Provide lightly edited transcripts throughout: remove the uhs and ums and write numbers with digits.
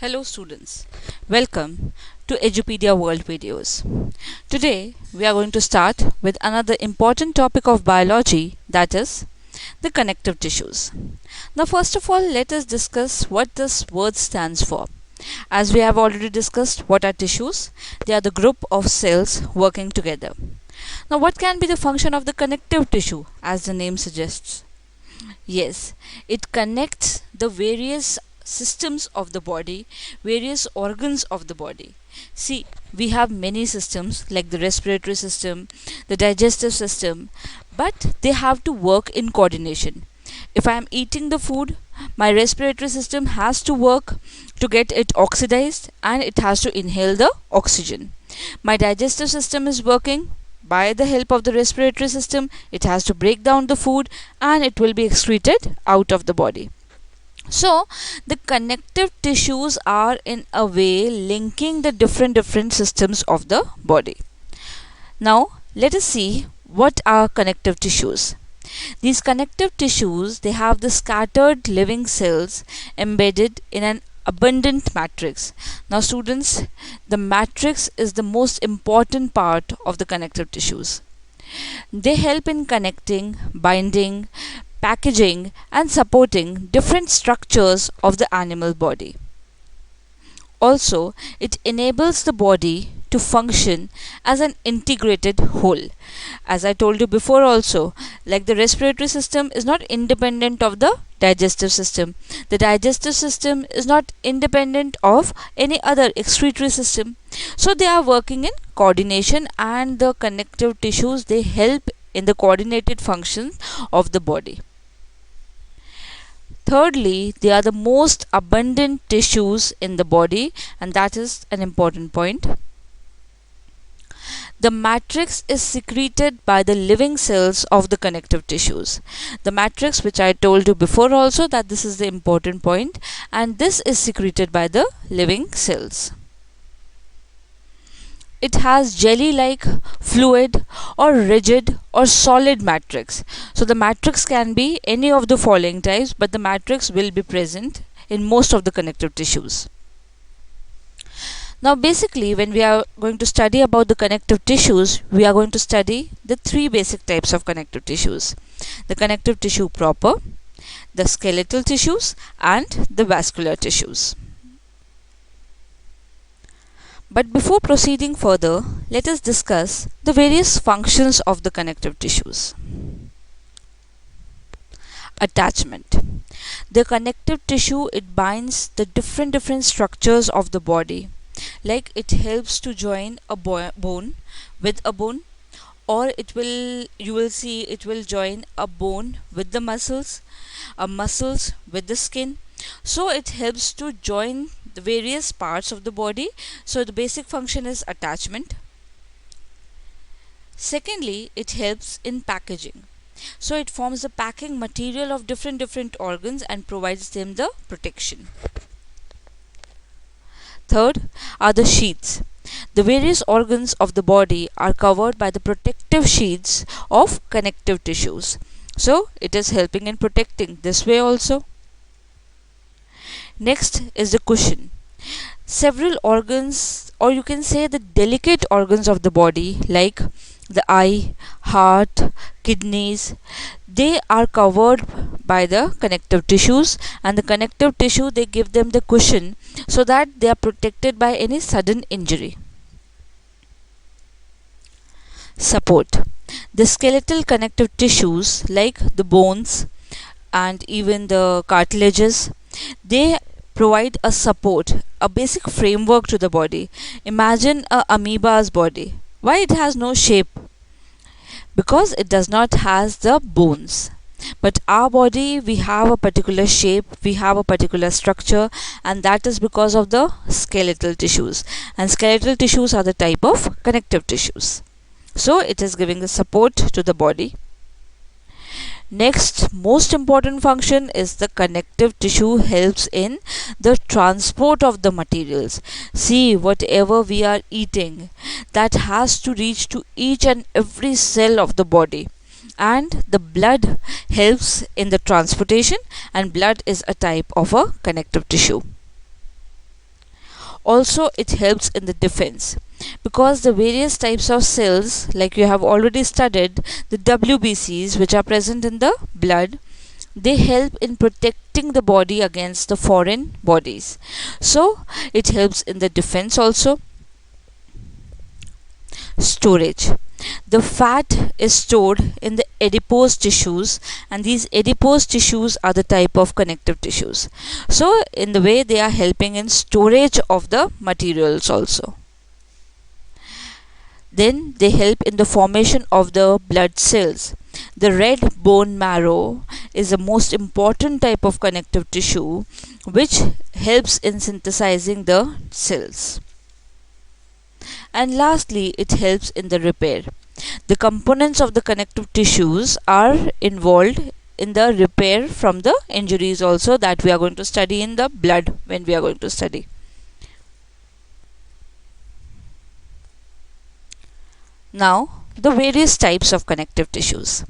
Hello students, welcome to Edupedia World Videos. Today we are going to start with another important topic of biology, that is the connective tissues. Now first of all, let us discuss what this word stands for. As we have already discussed what are tissues, they are the group of cells working together. Now what can be the function of the connective tissue as the name suggests? Yes, it connects the various systems of the body, various organs of the body. See, we have many systems like the respiratory system, the digestive system, but they have to work in coordination. If I am eating the food, my respiratory system has to work to get it oxidized and it has to inhale the oxygen. My digestive system is working. By the help of the respiratory system, it has to break down the food and it will be excreted out of the body. So, the connective tissues are in a way linking the different systems of the body. Now, let us see what are connective tissues. These connective tissues, they have the scattered living cells embedded in an abundant matrix. Now students, the matrix is the most important part of the connective tissues. They help in connecting, binding, packaging and supporting different structures of the animal body. Also, it enables the body to function as an integrated whole. As I told you before also, like the respiratory system is not independent of the digestive system. The digestive system is not independent of any other excretory system. So they are working in coordination, and the connective tissues, they help in the coordinated functions of the body. Thirdly, they are the most abundant tissues in the body, and that is an important point. The matrix is secreted by the living cells of the connective tissues. The matrix, which I told you before also, that this is the important point, and this is secreted by the living cells. It has jelly-like fluid or rigid or solid matrix. So the matrix can be any of the following types, but the matrix will be present in most of the connective tissues. Now basically, when we are going to study about the connective tissues, we are going to study the three basic types of connective tissues: the connective tissue proper, the skeletal tissues, and the vascular tissues. But before proceeding further, let us discuss the various functions of the connective tissues. Attachment. The connective tissue, it binds the different structures of the body. Like it helps to join a bone with a bone, or you will see it will join a bone with the muscles with the skin. So it helps to join the various parts of the body. So the basic function is attachment. Secondly, it helps in packaging. So it forms the packing material of different organs and provides them the protection. Third are the sheaths. The various organs of the body are covered by the protective sheaths of connective tissues. So it is helping in protecting this way also. Next is the cushion. Several organs, or you can say the delicate organs of the body, like the eye, heart, kidneys, they are covered by the connective tissues, and the connective tissue, they give them the cushion so that they are protected by any sudden injury. Support. The skeletal connective tissues, like the bones and even the cartilages, they provide a support, a basic framework to the body. Imagine a amoeba's body. Why it has no shape? Because it does not has the bones. But our body, we have a particular shape, we have a particular structure, and that is because of the skeletal tissues. And skeletal tissues are the type of connective tissues. So it is giving the support to the body. Next, most important function is the connective tissue helps in the transport of the materials. See, whatever we are eating, that has to reach to each and every cell of the body. And the blood helps in the transportation, and blood is a type of a connective tissue. Also, it helps in the defense because the various types of cells, like you have already studied, the WBCs which are present in the blood, they help in protecting the body against the foreign bodies. So it helps in the defense also. Storage. The fat is stored in the adipose tissues, and these adipose tissues are the type of connective tissues. So in the way they are helping in storage of the materials also. Then they help in the formation of the blood cells. The red bone marrow is the most important type of connective tissue which helps in synthesizing the cells. And lastly, it helps in the repair. The components of the connective tissues are involved in the repair from the injuries also that we are going to study in the blood when we are going to study. Now, the various types of connective tissues.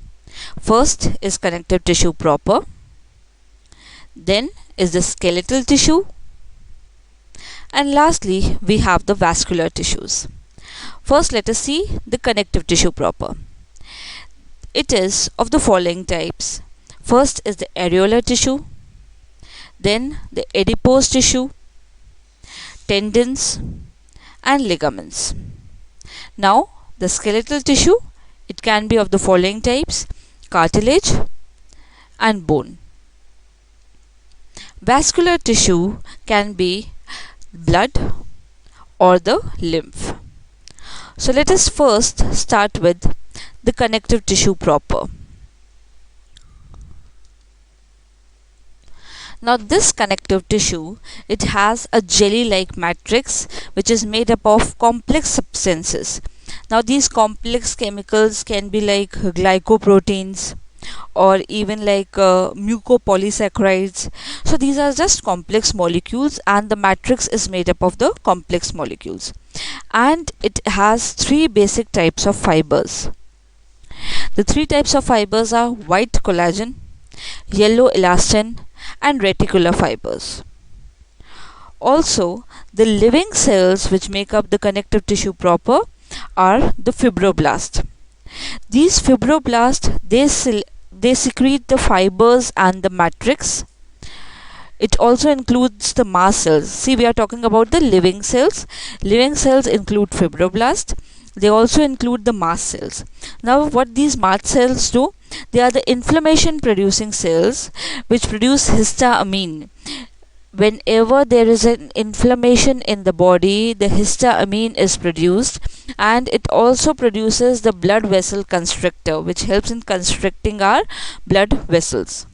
First is connective tissue proper. Then is the skeletal tissue. And lastly, we have the vascular tissues. First, let us see the connective tissue proper. It is of the following types. First is the areolar tissue, then the adipose tissue, tendons, and ligaments. Now, the skeletal tissue, it can be of the following types: cartilage and bone. Vascular tissue can be blood or the lymph. So let us first start with the connective tissue proper. Now this connective tissue, it has a jelly-like matrix which is made up of complex substances. Now these complex chemicals can be like glycoproteins or even like mucopolysaccharides. So these are just complex molecules, and the matrix is made up of the complex molecules. And it has three basic types of fibers. The three types of fibers are white collagen, yellow elastin, and reticular fibers. Also, the living cells which make up the connective tissue proper are the fibroblasts. These fibroblasts, they secrete the fibers and the matrix. It also includes the mast cells. See, we are talking about the living cells. Living cells include fibroblasts. They also include the mast cells. Now, what these mast cells do? They are the inflammation producing cells which produce histamine. Whenever there is an inflammation in the body, the histamine is produced, and it also produces the blood vessel constrictor which helps in constricting our blood vessels.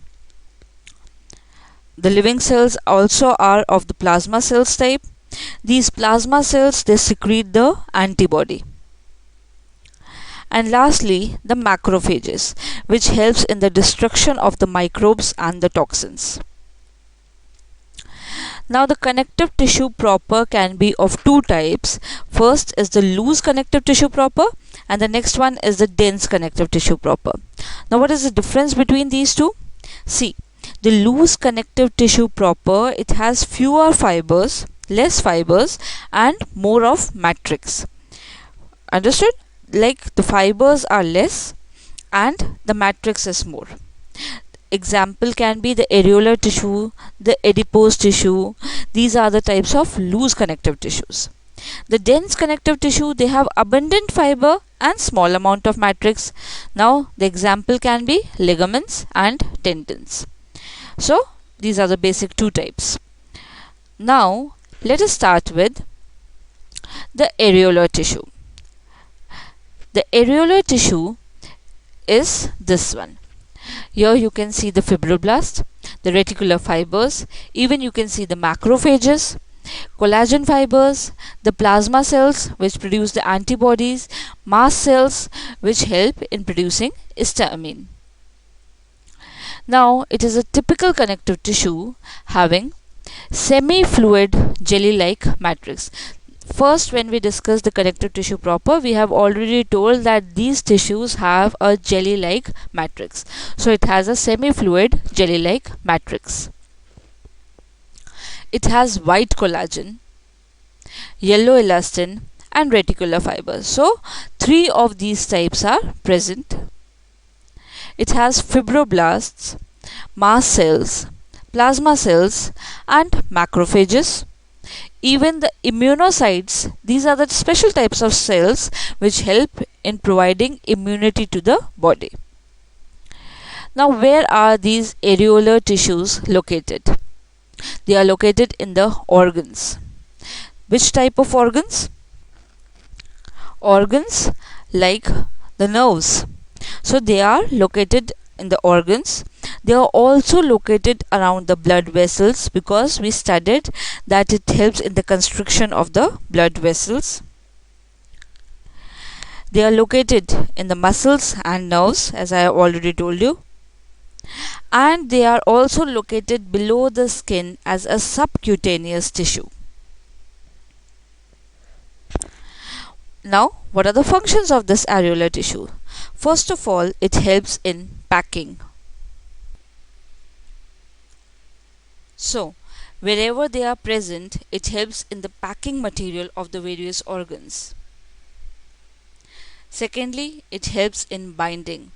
The living cells also are of the plasma cells type. These plasma cells, they secrete the antibody. And lastly, the macrophages, which helps in the destruction of the microbes and the toxins. Now the connective tissue proper can be of two types. First is the loose connective tissue proper, and the next one is the dense connective tissue proper. Now what is the difference between these two? See, the loose connective tissue proper, it has fewer fibers, less fibers, and more of matrix. Understood? Like the fibers are less and the matrix is more. Example can be the areolar tissue, the adipose tissue. These are the types of loose connective tissues. The dense connective tissue, they have abundant fiber and small amount of matrix. Now the example can be ligaments and tendons. So these are the basic two types. Now let us start with the areolar tissue. The areolar tissue is this one. Here you can see the fibroblast, the reticular fibers, even you can see the macrophages, collagen fibers, the plasma cells which produce the antibodies, mast cells which help in producing histamine. Now it is a typical connective tissue having semi-fluid jelly-like matrix. First, when we discuss the connective tissue proper, we have already told that these tissues have a jelly-like matrix. So it has a semi-fluid jelly-like matrix. It has white collagen, yellow elastin, and reticular fibers. So, three of these types are present. It has fibroblasts, mast cells, plasma cells, and macrophages. Even the immunocytes, these are the special types of cells which help in providing immunity to the body. Now, where are these areolar tissues located? They are located in the organs. Which type of organs? Organs like the nerves. So they are located in the organs. They are also located around the blood vessels because we studied that it helps in the constriction of the blood vessels. They are located in the muscles and nerves, as I have already told you. And they are also located below the skin as a subcutaneous tissue. Now, what are the functions of this areolar tissue? First of all, it helps in packing. So, wherever they are present, it helps in the packing material of the various organs. Secondly, it helps in binding.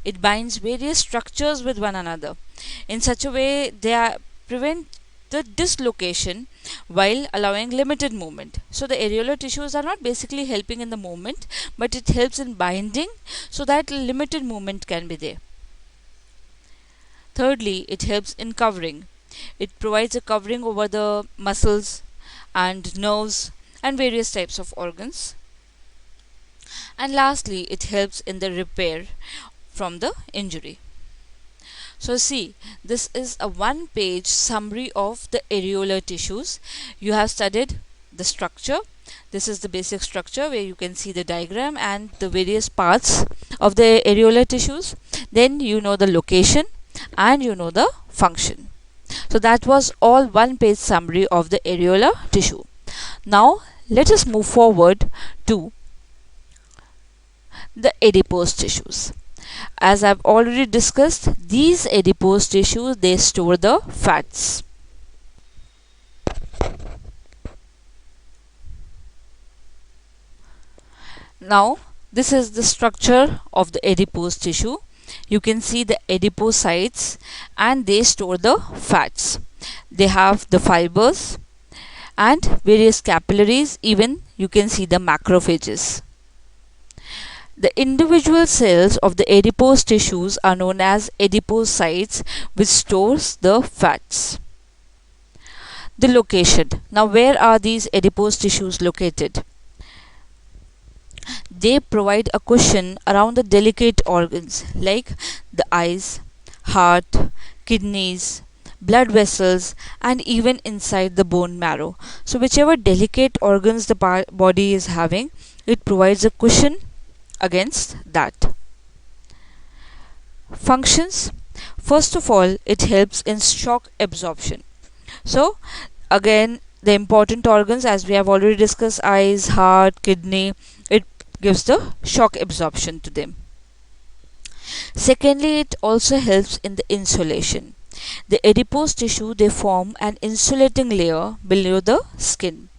It binds various structures with one another in such a way they prevent the dislocation while allowing limited movement. So the areolar tissues are not basically helping in the movement, but it helps in binding so that limited movement can be there. Thirdly, it helps in covering. It provides a covering over the muscles and nerves and various types of organs. And lastly, it helps in the repair from the injury. So see, this is a one-page summary of the areolar tissues. You have studied the structure. This is the basic structure where you can see the diagram and the various parts of the areolar tissues. Then you know the location and you know the function. So that was all one-page summary of the areolar tissue. Now let us move forward to the adipose tissues. As I've already discussed, these adipose tissues, they store the fats. Now, this is the structure of the adipose tissue. You can see the adipocytes and they store the fats. They have the fibers and various capillaries, even you can see the macrophages. The individual cells of the adipose tissues are known as adipocytes, which stores the fats. The location. Now, where are these adipose tissues located? They provide a cushion around the delicate organs like the eyes, heart, kidneys, blood vessels, and even inside the bone marrow. So, whichever delicate organs the body is having, it provides a cushion against that. Functions. First of all, it helps in shock absorption. So again, the important organs, as we have already discussed, eyes, heart, kidney, it gives the shock absorption to them. Secondly, it also helps in the insulation. The adipose tissue, they form an insulating layer below the skin.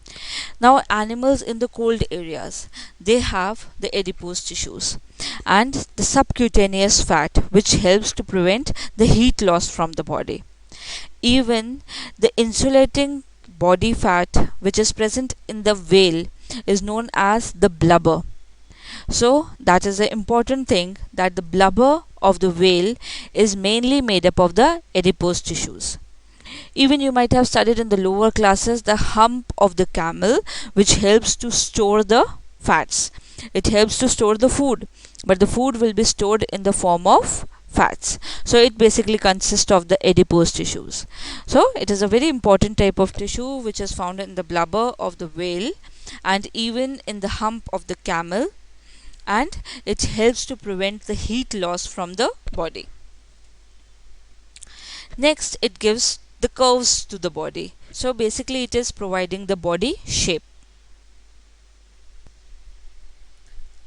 Now, animals in the cold areas, they have the adipose tissues and the subcutaneous fat, which helps to prevent the heat loss from the body. Even the insulating body fat, which is present in the whale, is known as the blubber. So that is the important thing, that the blubber of the whale is mainly made up of the adipose tissues. Even you might have studied in the lower classes the hump of the camel, which helps to store the fats. It helps to store the food, but the food will be stored in the form of fats. So it basically consists of the adipose tissues. So it is a very important type of tissue which is found in the blubber of the whale and even in the hump of the camel, and it helps to prevent the heat loss from the body. Next, it gives the curves to the body. So basically it is providing the body shape.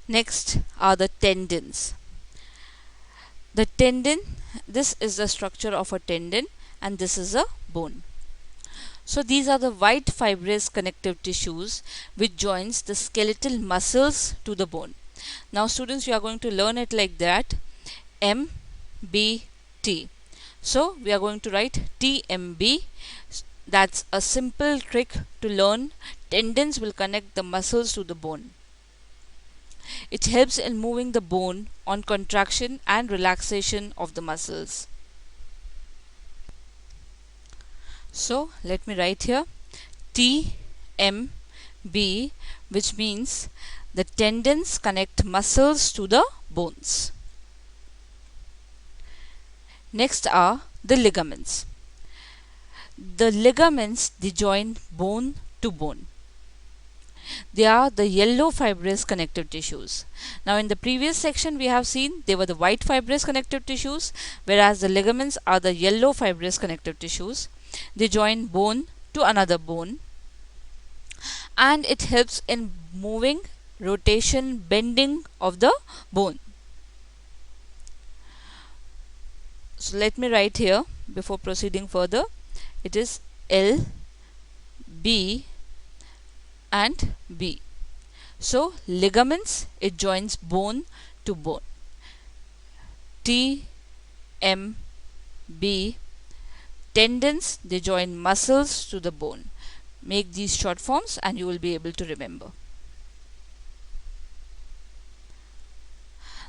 Next are the tendons. The tendon, this is the structure of a tendon and this is a bone. So these are the white fibrous connective tissues which joins the skeletal muscles to the bone. Now students, you are going to learn it like that, MBT. So we are going to write TMB. That's a simple trick to learn. Tendons will connect the muscles to the bone. It helps in moving the bone on contraction and relaxation of the muscles. So let me write here TMB, which means the tendons connect muscles to the bones. Next are the ligaments. The ligaments, they join bone to bone. They are the yellow fibrous connective tissues. Now in the previous section we have seen they were the white fibrous connective tissues, whereas the ligaments are the yellow fibrous connective tissues. They join bone to another bone, and it helps in moving, rotation, bending of the bone. So let me write here before proceeding further. It is L, B and B. So ligaments, it joins bone to bone. T, M, B. Tendons, they join muscles to the bone. Make these short forms and you will be able to remember.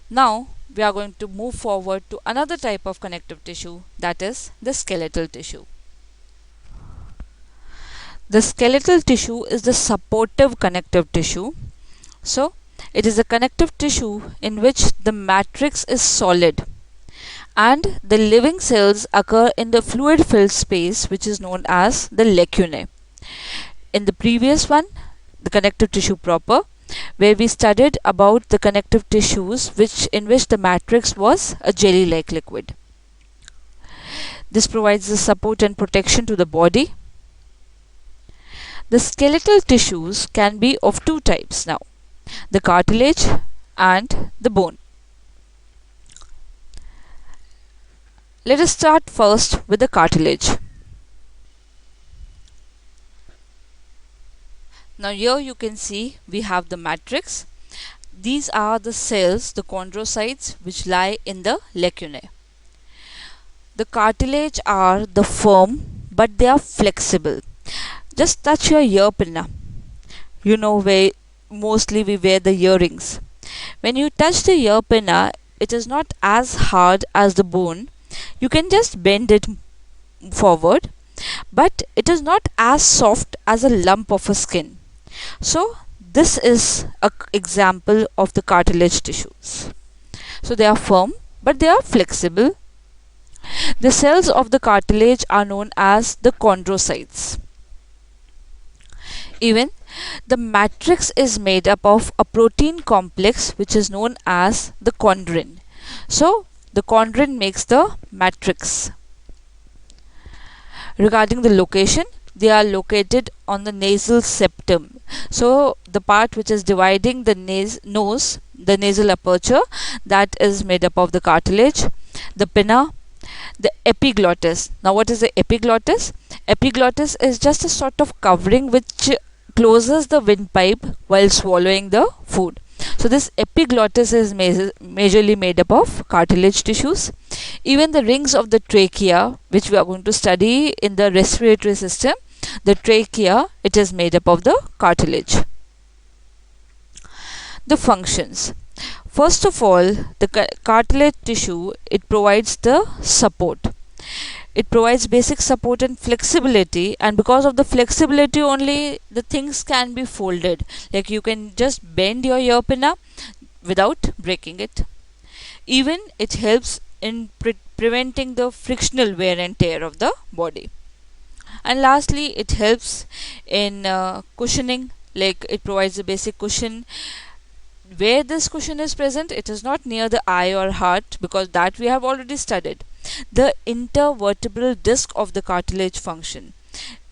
Now we are going to move forward to another type of connective tissue, that is the skeletal tissue. The skeletal tissue is the supportive connective tissue. So it is a connective tissue in which the matrix is solid and the living cells occur in the fluid filled space which is known as the lacunae. In the previous one, the connective tissue proper, where we studied about the connective tissues in which the matrix was a jelly like liquid. This provides the support and protection to the body. The skeletal tissues can be of two types now, the cartilage and the bone. Let us start first with the cartilage. Now here you can see we have the matrix. These are the cells, the chondrocytes, which lie in the lacunae. The cartilage are the firm, but they are flexible. Just touch your ear pinna. You know where mostly we wear the earrings. When you touch the ear pinna, it is not as hard as the bone. You can just bend it forward, but it is not as soft as a lump of a skin. So this is an example of the cartilage tissues. So they are firm, but they are flexible. The cells of the cartilage are known as the chondrocytes. Even the matrix is made up of a protein complex which is known as the chondrin. So the chondrin makes the matrix. Regarding the location, they are located on the nasal septum. So the part which is dividing the nose, the nasal aperture, that is made up of the cartilage, the pinna, the epiglottis. Now what is the epiglottis? Epiglottis is just a sort of covering which closes the windpipe while swallowing the food. So this epiglottis is majorly made up of cartilage tissues. Even the rings of the trachea, which we are going to study in the respiratory system, the trachea, it is made up of the cartilage. The functions. First of all, the cartilage tissue, it provides the support. It provides basic support and flexibility, and because of the flexibility only the things can be folded. Like you can just bend your ear pinna without breaking it. Even it helps in preventing the frictional wear and tear of the body. And lastly, it helps in cushioning, like it provides a basic cushion. Where this cushion is present, it is not near the eye or heart, because that we have already studied. The intervertebral disc of the cartilage function.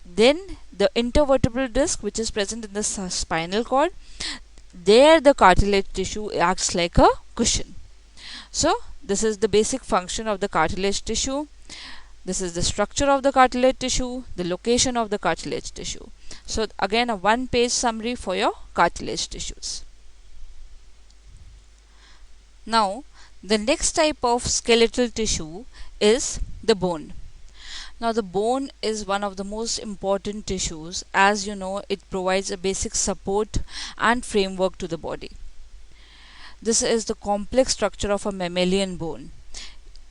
Then the intervertebral disc which is present in the spinal cord, there the cartilage tissue acts like a cushion. So this is the basic function of the cartilage tissue. This is the structure of the cartilage tissue, the location of the cartilage tissue. So again, a one-page summary for your cartilage tissues. Now, the next type of skeletal tissue is the bone. Now, the bone is one of the most important tissues. As you know, it provides a basic support and framework to the body. This is the complex structure of a mammalian bone.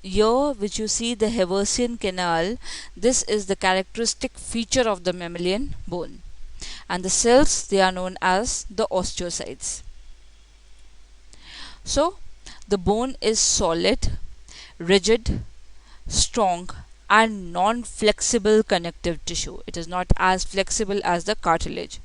Here, which you see the Haversian canal, this is the characteristic feature of the mammalian bone. And the cells, they are known as the osteocytes. So, the bone is solid, rigid, strong, and non-flexible connective tissue. It is not as flexible as the cartilage.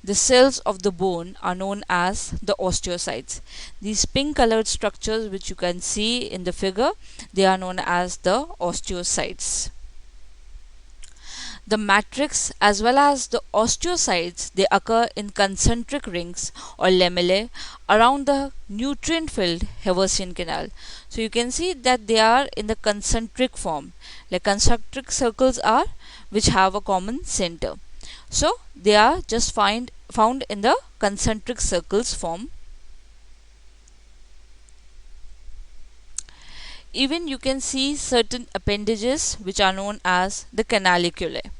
The cells of the bone are known as the osteocytes. These pink colored structures which you can see in the figure, they are known as the osteocytes. The matrix as well as the osteocytes, they occur in concentric rings or lamellae around the nutrient-filled Haversian canal. So you can see that they are in the concentric form. Like concentric circles are which have a common center. So they are just found in the concentric circles form. Even you can see certain appendages which are known as the canaliculae.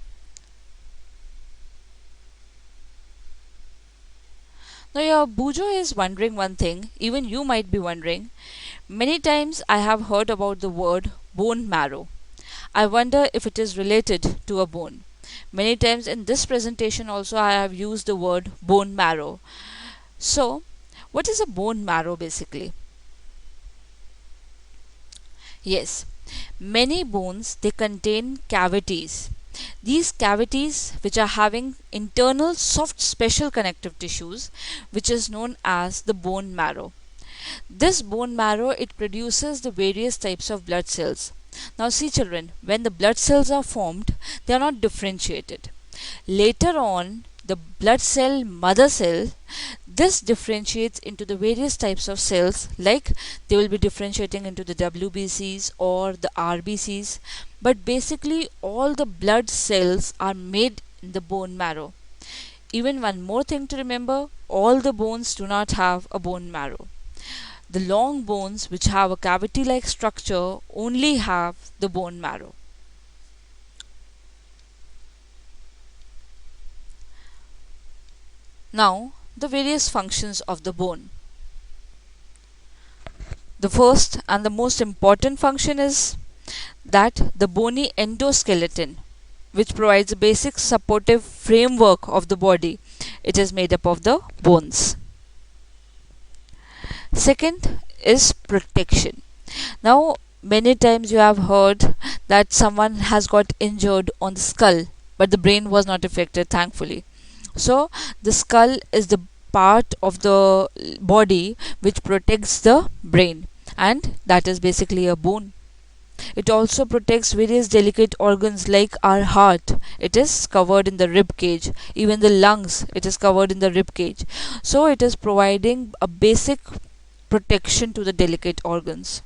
Now your Bujo is wondering one thing, even you might be wondering. Many times I have heard about the word bone marrow. I wonder if it is related to a bone. Many times in this presentation also I have used the word bone marrow. So, what is a bone marrow basically? Yes, many bones, they contain cavities. These cavities which are having internal soft special connective tissues which is known as the bone marrow. This bone marrow, it produces the various types of blood cells. Now see children, when the blood cells are formed, they are not differentiated. Later on, the blood cell, mother cell, this differentiates into the various types of cells, like they will be differentiating into the W.B.Cs or the R.B.Cs, but basically all the blood cells are made in the bone marrow. Even one more thing to remember, all the bones do not have a bone marrow. The long bones which have a cavity-like structure only have the bone marrow. Now, the various functions of the bone. The first and the most important function is that the bony endoskeleton, which provides a basic supportive framework of the body, it is made up of the bones. Second is protection. Now, many times you have heard that someone has got injured on the skull, but the brain was not affected, thankfully. So, the skull is the part of the body which protects the brain, and that is basically a bone. It also protects various delicate organs like our heart. It is covered in the rib cage. Even the lungs, it is covered in the rib cage. So, it is providing a basic protection to the delicate organs.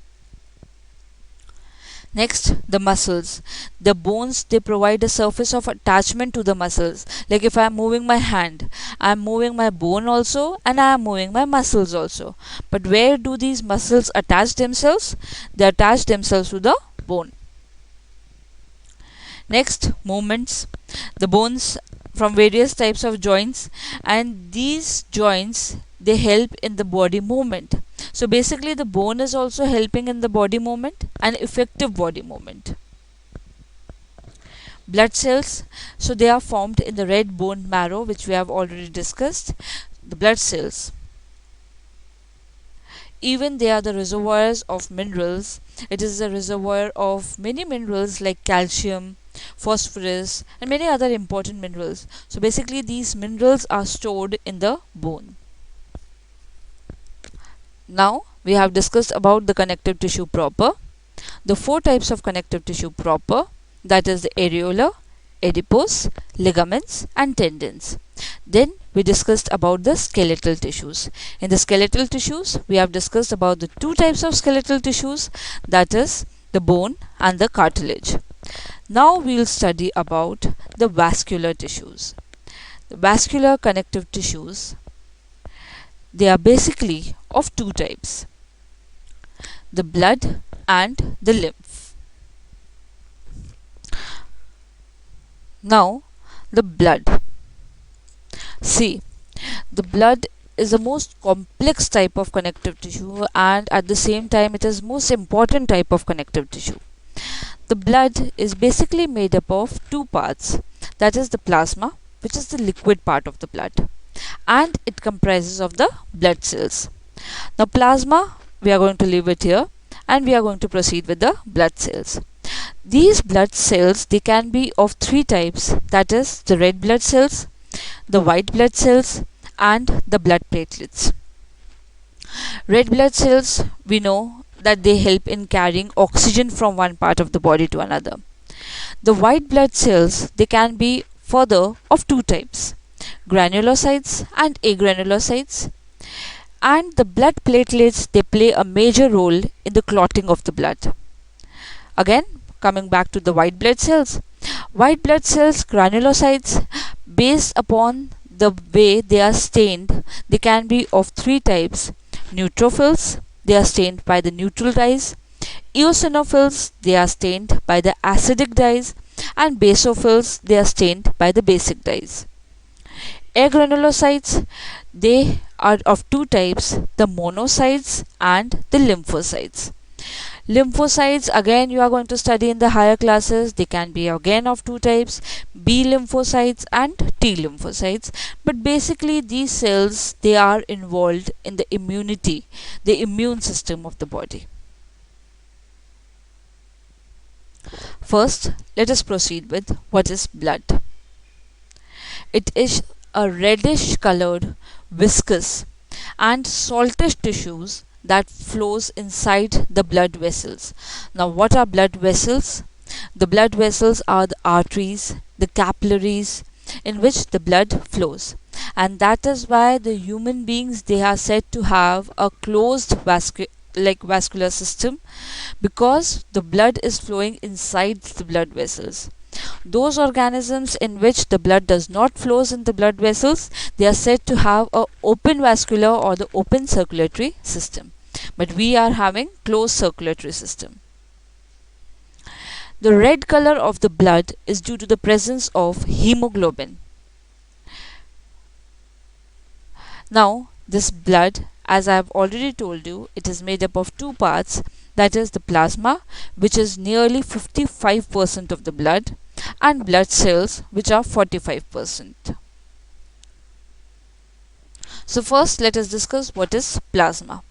Next, the muscles. The bones, they provide a surface of attachment to the muscles. Like if I am moving my hand, I am moving my bone also and I am moving my muscles also. But where do these muscles attach themselves? They attach themselves to the bone. Next, movements. The bones from various types of joints, and these joints, they help in the body movement. So basically the bone is also helping in the body movement and effective body movement. Blood cells, so they are formed in the red bone marrow which we have already discussed. The blood cells, even they are the reservoirs of minerals. It is a reservoir of many minerals like calcium, phosphorus and many other important minerals. So basically these minerals are stored in the bone. Now we have discussed about the connective tissue proper, the four types of connective tissue proper, that is the areolar, adipose, ligaments and tendons. Then we discussed about the skeletal tissues. In the skeletal tissues, we have discussed about the two types of skeletal tissues, that is the bone and the cartilage. Now we'll study about the vascular tissues. The vascular connective tissues, they are basically of two types: the blood and the lymph. Now, the blood. See, the blood is the most complex type of connective tissue, and at the same time it is most important type of connective tissue. The blood is basically made up of two parts, that is the plasma, which is the liquid part of the blood, and it comprises of the blood cells. Now plasma, we are going to leave it here, and we are going to proceed with the blood cells. These blood cells, they can be of three types, that is the red blood cells, the white blood cells, and the blood platelets. Red blood cells, we know that they help in carrying oxygen from one part of the body to another. The white blood cells, they can be further of two types, granulocytes and agranulocytes. And the blood platelets, they play a major role in the clotting of the blood. Again, coming back to the white blood cells, granulocytes, based upon the way they are stained, they can be of three types: neutrophils, they are stained by the neutral dyes; eosinophils, they are stained by the acidic dyes; and basophils, they are stained by the basic dyes. Agranulocytes, they are of two types, the monocytes and the lymphocytes. Lymphocytes, again you are going to study in the higher classes, they can be again of two types, B lymphocytes and T lymphocytes. But basically these cells, they are involved in the immunity, the immune system of the body. First, let us proceed with what is blood. It is a reddish colored, viscous and saltish tissues that flows inside the blood vessels. Now what are blood vessels? The blood vessels are the arteries, the capillaries in which the blood flows, and that is why the human beings, they are said to have a closed vascular system, because the blood is flowing inside the blood vessels. Those organisms in which the blood does not flows in the blood vessels, they are said to have a open vascular or the open circulatory system, but we are having closed circulatory system. The red color of the blood is due to the presence of hemoglobin. Now this blood, as I have already told you, it is made up of two parts, that is the plasma, which is nearly 55% of the blood, and blood cells, which are 45%. So first let us discuss what is plasma.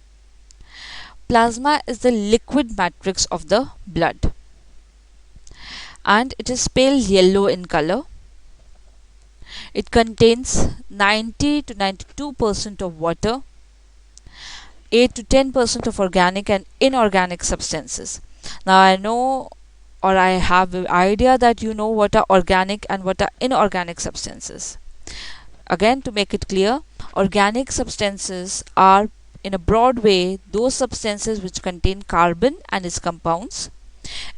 Plasma is the liquid matrix of the blood, and it is pale yellow in color. It contains 90 to 92% of water, 8 to 10% of organic and inorganic substances. Now I know, or I have an idea that you know what are organic and what are inorganic substances. Again, to make it clear, organic substances are, in a broad way, those substances which contain carbon and its compounds.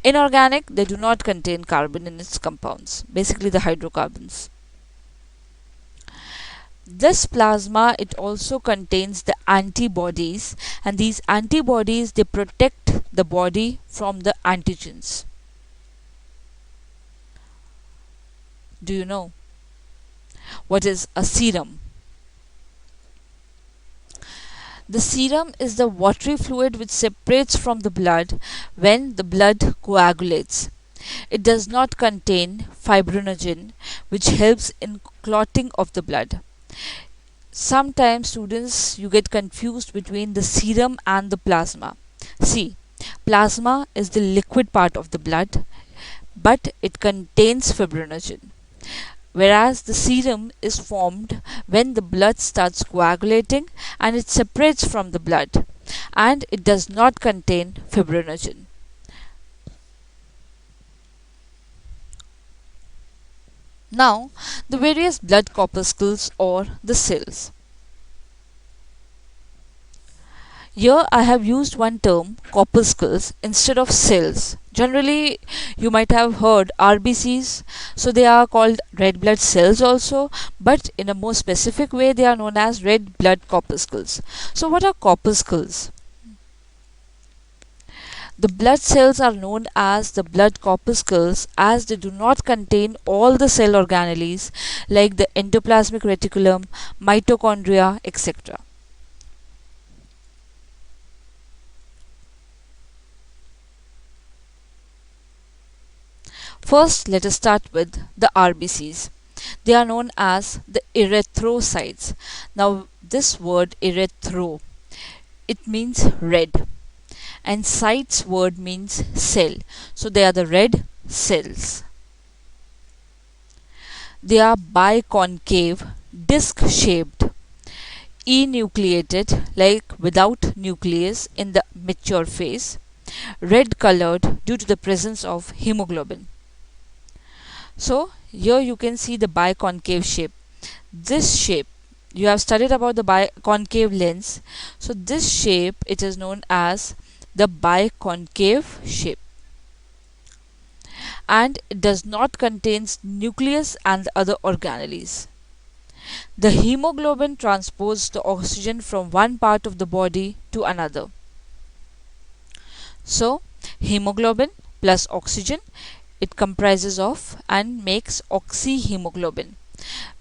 Inorganic, they do not contain carbon in its compounds, basically the hydrocarbons. This plasma, it also contains the antibodies, and these antibodies, they protect the body from the antigens. Do you know what is a serum? The serum is the watery fluid which separates from the blood when the blood coagulates. It does not contain fibrinogen, which helps in clotting of the blood. Sometimes students, you get confused between the serum and the plasma. See, plasma is the liquid part of the blood, but it contains fibrinogen, whereas the serum is formed when the blood starts coagulating and it separates from the blood, and it does not contain fibrinogen. Now, the various blood corpuscles or the cells. Here I have used one term, corpuscles, instead of cells. Generally, you might have heard RBCs, so they are called red blood cells also, but in a more specific way, they are known as red blood corpuscles. So, what are corpuscles? The blood cells are known as the blood corpuscles as they do not contain all the cell organelles like the endoplasmic reticulum, mitochondria, etc. First, let us start with the RBCs. They are known as the erythrocytes. Now, this word erythro, it means red, and cytes word means cell. So, they are the red cells. They are biconcave, disc shaped, enucleated, like without nucleus in the mature phase, red colored due to the presence of hemoglobin. So here you can see the biconcave shape. This shape, you have studied about the biconcave lens. So this shape, it is known as the biconcave shape. And it does not contain nucleus and the other organelles. The hemoglobin transports the oxygen from one part of the body to another. So hemoglobin plus oxygen, it comprises of and makes oxyhemoglobin.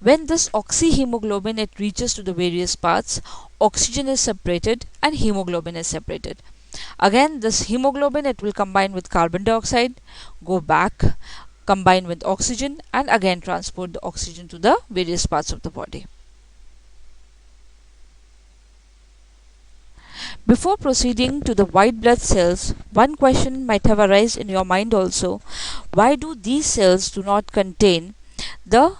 When this oxyhemoglobin it reaches to the various parts, oxygen is separated and hemoglobin is separated. Again, this hemoglobin it will combine with carbon dioxide, go back, combine with oxygen, and again transport the oxygen to the various parts of the body. Before proceeding to the white blood cells, one question might have arisen in your mind also. Why do these cells do not contain the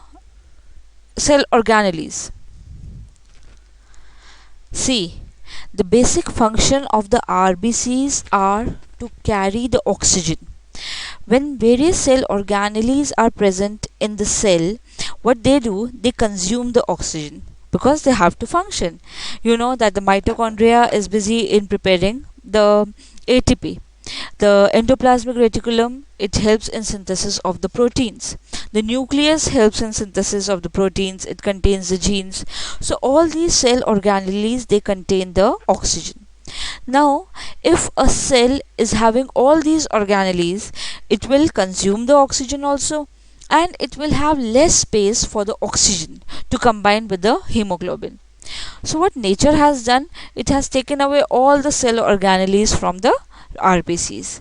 cell organelles? See, the basic function of the RBCs are to carry the oxygen. When various cell organelles are present in the cell, what they do, they consume the oxygen because they have to function. You know that the mitochondria is busy in preparing the ATP. The endoplasmic reticulum, it helps in synthesis of the proteins. The nucleus helps in synthesis of the proteins. It contains the genes. So all these cell organelles, they contain the oxygen. Now, if a cell is having all these organelles, it will consume the oxygen also, and it will have less space for the oxygen to combine with the hemoglobin. So what nature has done, it has taken away all the cell organelles from the RBCs.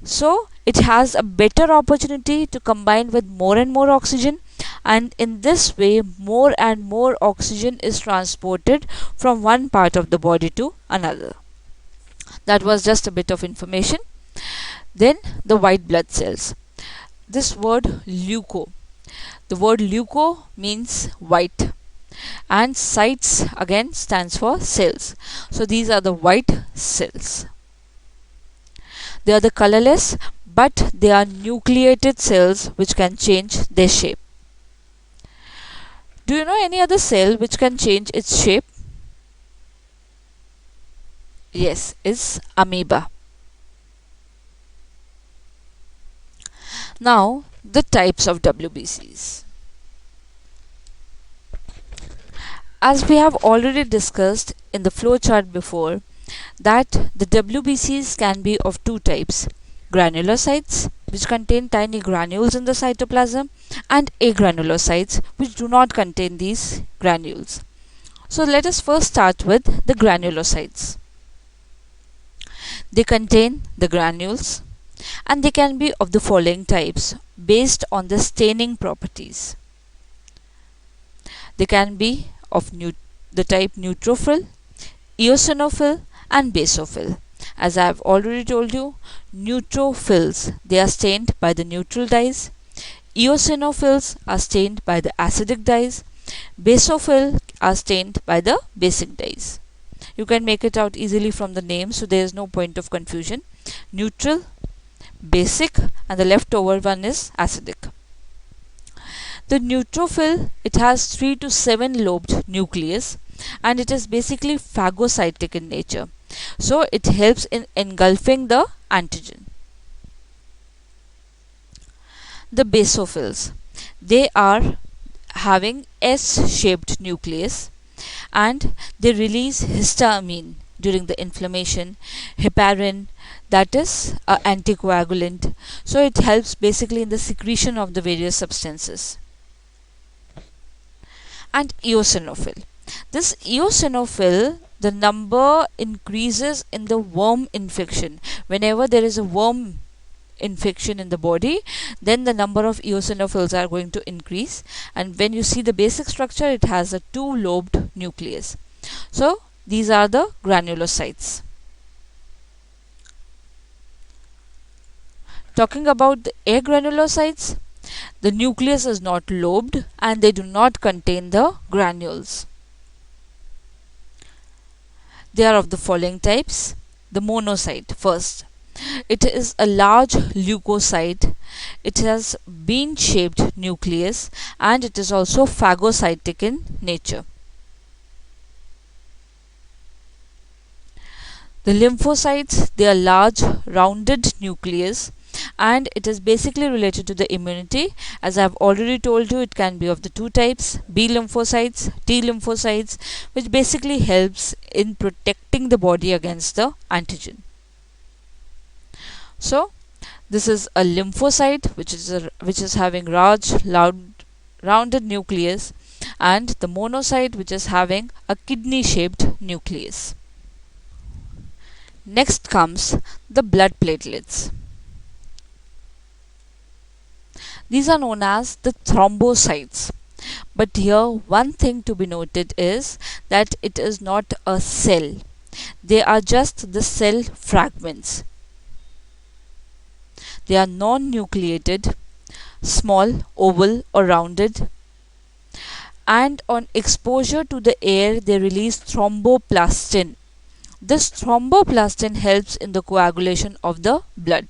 So it has a better opportunity to combine with more and more oxygen, and in this way more and more oxygen is transported from one part of the body to another. That was just a bit of information. Then the white blood cells. This word leuco. The word leuco means white, and cytes again stands for cells. So these are the white cells. They are the colorless, but they are nucleated cells which can change their shape. Do you know any other cell which can change its shape? Yes, it's amoeba. Now, the types of WBCs. As we have already discussed in the flowchart before, that the WBCs can be of two types: granulocytes, which contain tiny granules in the cytoplasm, and agranulocytes, which do not contain these granules. So let us first start with the granulocytes. They contain the granules, and they can be of the following types based on the staining properties. They can be of the type neutrophil, eosinophil, and basophil. As I have already told you, neutrophils, they are stained by the neutral dyes. Eosinophils are stained by the acidic dyes. Basophil are stained by the basic dyes. You can make it out easily from the name, so there is no point of confusion. Neutral, basic, and the leftover one is acidic. The neutrophil, it has 3 to 7 lobed nucleus, and it is basically phagocytic in nature. So it helps in engulfing the antigen. The basophils, they are having S-shaped nucleus and they release histamine during the inflammation, heparin, that is anticoagulant. So it helps basically in the secretion of the various substances. And eosinophil. This eosinophil, the number increases in the worm infection. Whenever there is a worm infection in the body, then the number of eosinophils are going to increase. And when you see the basic structure, it has a two-lobed nucleus. So these are the granulocytes. Talking about the agranulocytes, the nucleus is not lobed and they do not contain the granules. They are of the following types. The monocyte first. It is a large leukocyte. It has bean-shaped nucleus and it is also phagocytic in nature. The lymphocytes, they are large rounded nucleus and it is basically related to the immunity. As I have already told you, it can be of the two types, B lymphocytes, T lymphocytes, which basically helps in protecting the body against the antigen. So this is a lymphocyte which is having large rounded nucleus, and the monocyte which is having a kidney shaped nucleus. Next comes the blood platelets. These are known as the thrombocytes. But here one thing to be noted is that it is not a cell. They are just the cell fragments. They are non-nucleated, small, oval or rounded, and on exposure to the air they release thromboplastin. This thromboplastin helps in the coagulation of the blood.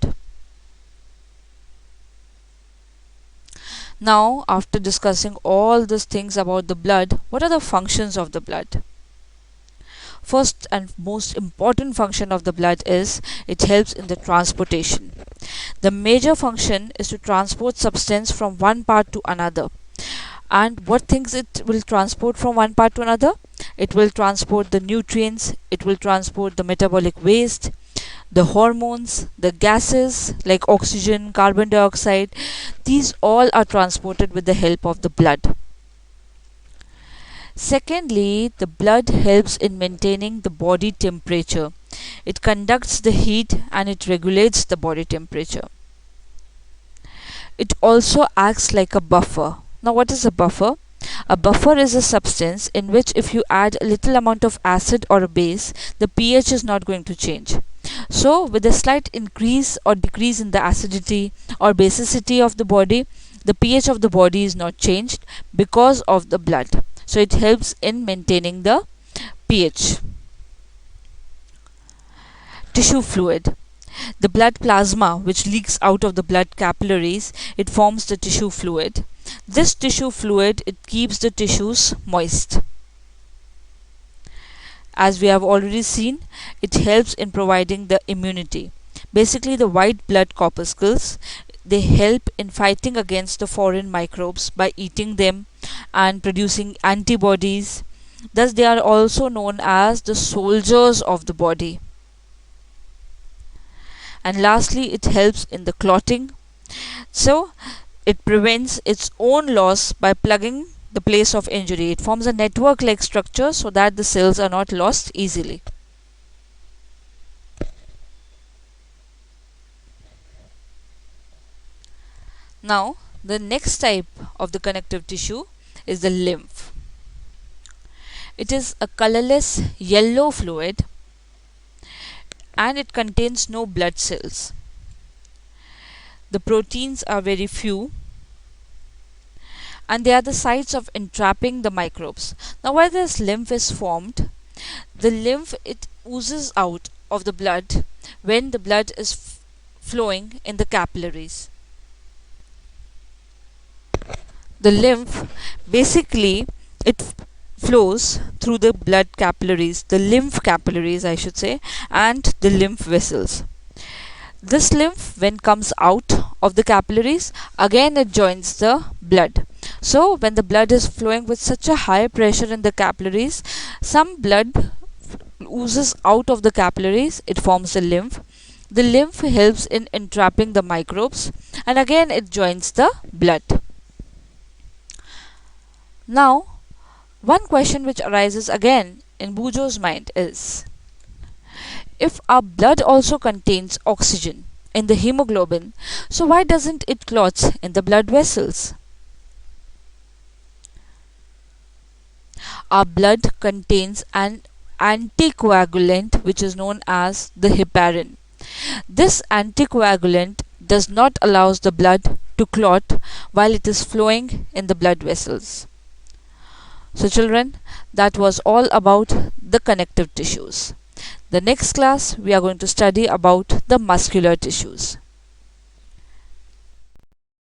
Now, after discussing all these things about the blood, what are the functions of the blood? First and most important function of the blood is it helps in the transportation. The major function is to transport substance from one part to another. And what things it will transport from one part to another? It will transport the nutrients, it will transport the metabolic waste, the hormones, the gases like oxygen, carbon dioxide. These all are transported with the help of the blood. Secondly, the blood helps in maintaining the body temperature. It conducts the heat and it regulates the body temperature. It also acts like a buffer. Now, what is a buffer? A buffer is a substance in which if you add a little amount of acid or a base, the pH is not going to change. So, with a slight increase or decrease in the acidity or basicity of the body, the pH of the body is not changed because of the blood. So, it helps in maintaining the pH. Tissue fluid. The blood plasma which leaks out of the blood capillaries, it forms the tissue fluid. This tissue fluid, it keeps the tissues moist. As we have already seen, it helps in providing the immunity. Basically, the white blood corpuscles, they help in fighting against the foreign microbes by eating them and producing antibodies. Thus, they are also known as the soldiers of the body. And lastly, it helps in the clotting. So, it prevents its own loss by plugging the place of injury. It forms a network-like structure so that the cells are not lost easily. Now, the next type of the connective tissue is the lymph. It is a colorless yellow fluid and it contains no blood cells. The proteins are very few and they are the sites of entrapping the microbes. Now, while this lymph is formed, the lymph, it oozes out of the blood when the blood is flowing in the capillaries. The lymph, basically, it flows through the blood capillaries, the lymph capillaries, I should say, and the lymph vessels. This lymph, when comes out of the capillaries, again it joins the blood. So when the blood is flowing with such a high pressure in the capillaries, some blood oozes out of the capillaries, it forms the lymph. The lymph helps in entrapping the microbes, and again it joins the blood. Now, one question which arises again in Bujo's mind is, if our blood also contains oxygen in the hemoglobin, so why doesn't it clot in the blood vessels? Our blood contains an anticoagulant which is known as the heparin. This anticoagulant does not allow the blood to clot while it is flowing in the blood vessels. So children, that was all about the connective tissues. The next class we are going to study about the muscular tissues.